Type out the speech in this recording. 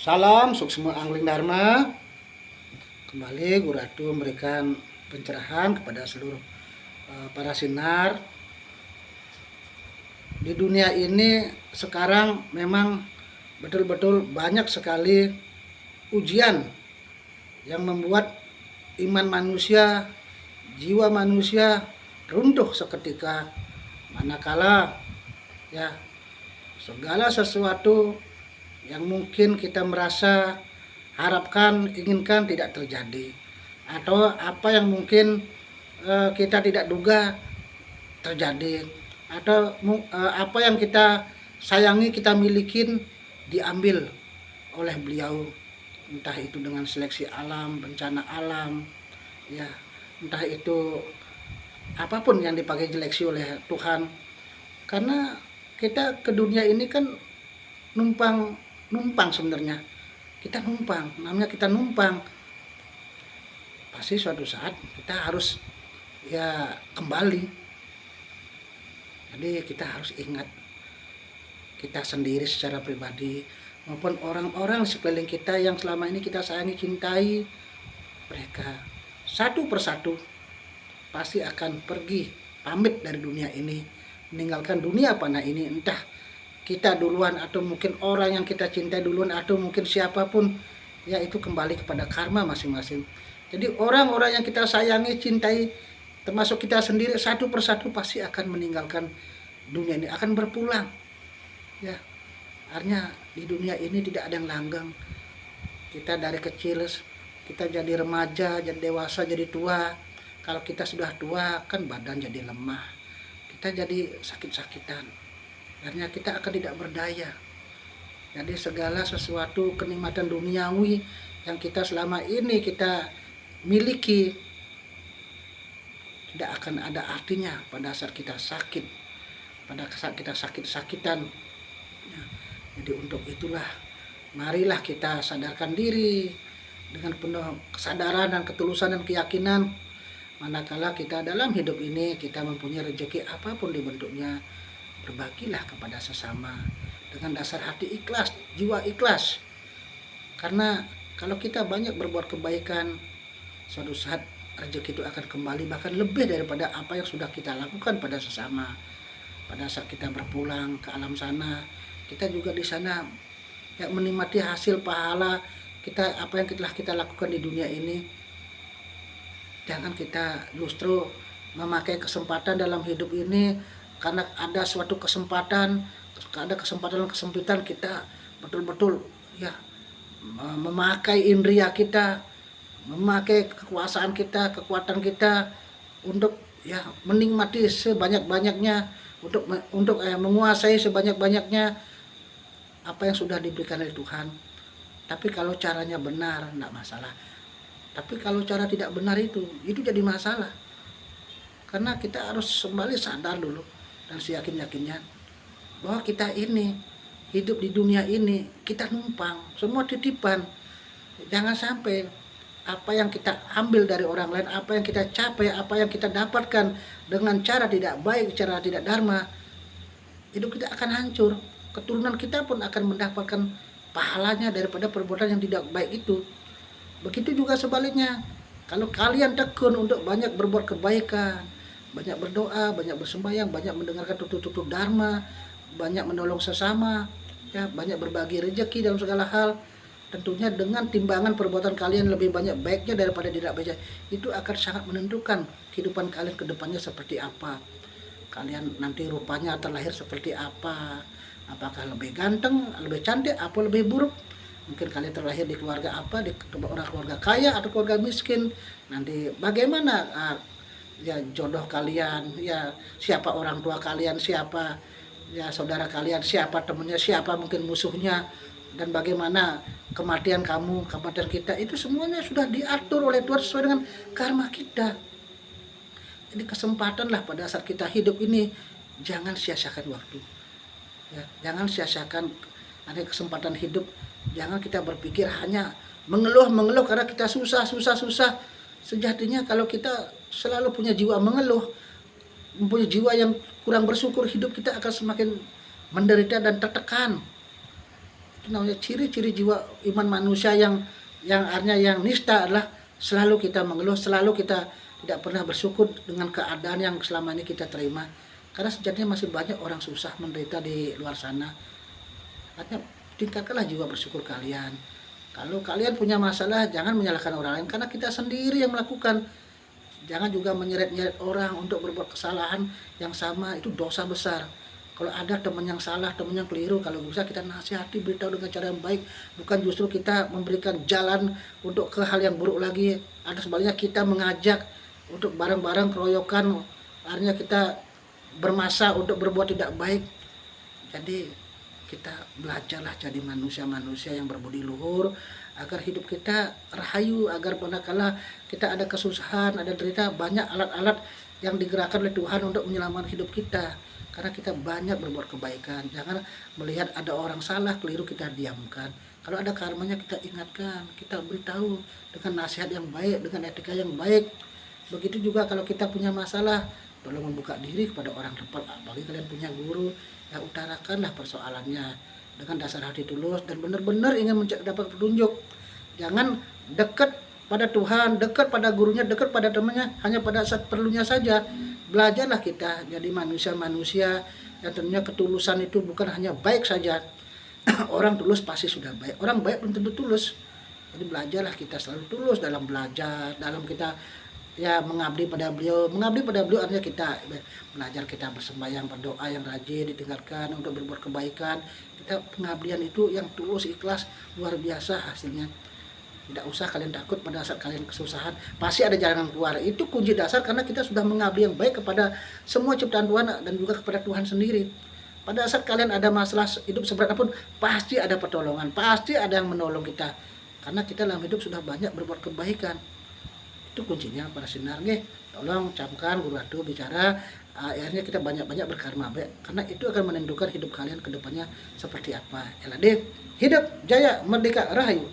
Salam Suksma Angling Dharma. Kembali Guru Ratu memberikan pencerahan kepada seluruh para sinar. Di dunia ini sekarang memang betul-betul banyak sekali ujian yang membuat iman manusia, jiwa manusia runtuh seketika, manakala ya segala sesuatu yang mungkin kita merasa harapkan, inginkan tidak terjadi, atau apa yang mungkin kita tidak duga terjadi, atau apa yang kita sayangi, kita milikin diambil oleh beliau, entah itu dengan seleksi alam, bencana alam, ya entah itu apapun yang dipakai seleksi oleh Tuhan. Karena kita ke dunia ini kan numpang sebenarnya, kita numpang, namanya kita numpang. Pasti suatu saat kita harus ya kembali. Jadi kita harus ingat, kita sendiri secara pribadi maupun orang-orang sekeliling kita yang selama ini kita sayangi, cintai, mereka satu persatu pasti akan pergi, pamit dari dunia ini, meninggalkan dunia panah ini. Entah kita duluan atau mungkin orang yang kita cintai duluan atau mungkin siapapun, ya itu kembali kepada karma masing-masing. Jadi orang-orang yang kita sayangi, cintai, termasuk kita sendiri, satu persatu pasti akan meninggalkan dunia ini, akan berpulang. Ya, artinya di dunia ini tidak ada yang langgeng. Kita dari kecil, kita jadi remaja, jadi dewasa, jadi tua. Kalau kita sudah tua kan badan jadi lemah, kita jadi sakit-sakitan. Artinya kita akan tidak berdaya. Jadi segala sesuatu kenikmatan duniawi yang kita selama ini kita miliki tidak akan ada artinya pada saat kita sakit, pada saat kita sakit-sakitan. Jadi untuk itulah marilah kita sadarkan diri dengan penuh kesadaran dan ketulusan dan keyakinan, manakala kita dalam hidup ini kita mempunyai rezeki apapun dibentuknya, berbagilah kepada sesama dengan dasar hati ikhlas, jiwa ikhlas. Karena kalau kita banyak berbuat kebaikan, suatu saat rezeki itu akan kembali bahkan lebih daripada apa yang sudah kita lakukan pada sesama. Pada saat kita berpulang ke alam sana, kita juga di sana ya menikmati hasil pahala kita, apa yang telah kita lakukan di dunia ini. Jangan kita justru memakai kesempatan dalam hidup ini karena ada suatu kesempatan, ada kesempitan, kita betul-betul ya memakai indria kita, memakai kekuasaan kita, kekuatan kita untuk ya menikmati sebanyak-banyaknya, untuk menguasai sebanyak-banyaknya apa yang sudah diberikan oleh Tuhan. Tapi kalau caranya benar enggak masalah. Tapi kalau cara tidak benar itu jadi masalah. Karena kita harus kembali sadar dulu dan seyakin-yakinnya bahwa kita ini hidup di dunia ini, kita numpang, semua titipan. Jangan sampai apa yang kita ambil dari orang lain, apa yang kita capai, apa yang kita dapatkan dengan cara tidak baik, cara tidak dharma, hidup kita akan hancur. Keturunan kita pun akan mendapatkan pahalanya daripada perbuatan yang tidak baik itu. Begitu juga sebaliknya, kalau kalian tekun untuk banyak berbuat kebaikan, banyak berdoa, banyak bersembahyang, banyak mendengarkan tutur-tutur dharma, banyak menolong sesama, ya banyak berbagi rezeki dalam segala hal, tentunya dengan timbangan perbuatan kalian lebih banyak baiknya daripada tidak baiknya, itu akan sangat menentukan kehidupan kalian ke depannya seperti apa. Kalian nanti rupanya terlahir seperti apa, apakah lebih ganteng, lebih cantik, apa lebih buruk. Mungkin kalian terlahir di keluarga apa, di orang keluarga kaya atau keluarga miskin, nanti bagaimana ya jodoh kalian, ya siapa orang tua kalian, siapa ya saudara kalian, siapa temannya, siapa mungkin musuhnya, dan bagaimana kematian kamu, kematian kita, itu semuanya sudah diatur oleh Tuhan sesuai dengan karma kita. Jadi kesempatanlah pada saat kita hidup ini, jangan sia-siakan waktu, ya, jangan sia-siakan ada kesempatan hidup. Jangan kita berpikir hanya mengeluh karena kita susah. Sejatinya kalau kita selalu punya jiwa mengeluh, mempunyai jiwa yang kurang bersyukur, hidup kita akan semakin menderita dan tertekan. Itu namanya ciri-ciri jiwa iman manusia yang artinya yang nista adalah selalu kita mengeluh, selalu kita tidak pernah bersyukur dengan keadaan yang selama ini kita terima. Karena sejatinya masih banyak orang susah menderita di luar sana. Artinya tingkatkanlah jiwa bersyukur kalian. Kalau kalian punya masalah, jangan menyalahkan orang lain karena kita sendiri yang melakukan. Jangan juga menyeret-nyeret orang untuk berbuat kesalahan yang sama, itu dosa besar. Kalau ada teman yang salah, teman yang keliru, kalau bisa kita nasihati, beritahu dengan cara yang baik, bukan justru kita memberikan jalan untuk ke hal yang buruk lagi. Ada sebaliknya kita mengajak untuk bareng-bareng keroyokan, artinya kita bermasa untuk berbuat tidak baik. Jadi kita belajarlah jadi manusia-manusia yang berbudi luhur agar hidup kita rahayu, agar manakala kita ada kesusahan, ada derita, banyak alat-alat yang digerakkan oleh Tuhan untuk menyelamatkan hidup kita. Karena kita banyak berbuat kebaikan. Jangan melihat ada orang salah, keliru kita diamkan. Kalau ada karmanya kita ingatkan, kita beritahu dengan nasihat yang baik, dengan etika yang baik. Begitu juga kalau kita punya masalah, tolong membuka diri kepada orang depan. Apalagi kalian punya guru, ya utarakanlah persoalannya dengan dasar hati tulus dan benar-benar ingin dapat petunjuk. Jangan dekat pada Tuhan, dekat pada gurunya, dekat pada temannya hanya pada saat perlunya saja. Belajarlah kita jadi manusia-manusia yang tentunya ketulusan itu bukan hanya baik saja. Orang tulus pasti sudah baik, orang baik belum tentu tulus. Jadi belajarlah kita selalu tulus dalam belajar, dalam kita ya mengabdi pada beliau. Mengabdi pada beliau artinya kita belajar, kita bersembahyang, berdoa yang rajin, ditingkatkan untuk berbuat kebaikan. Kita pengabdian itu yang tulus, ikhlas, luar biasa hasilnya. Tidak usah kalian takut pada saat kalian kesusahan, pasti ada jalan keluar. Itu kunci dasar karena kita sudah mengabdi yang baik kepada semua ciptaan Tuhan dan juga kepada Tuhan sendiri. Pada saat kalian ada masalah hidup seberat apapun, pasti ada pertolongan, pasti ada yang menolong kita. Karena kita dalam hidup sudah banyak berbuat kebaikan. Itu kuncinya para sinar nggih. Tolong camkan guru atuh bicara, akhirnya kita banyak-banyak berkarma baik karena itu akan menentukan hidup kalian ke depannya seperti apa. Eladeh, hidup jaya merdeka rahayu.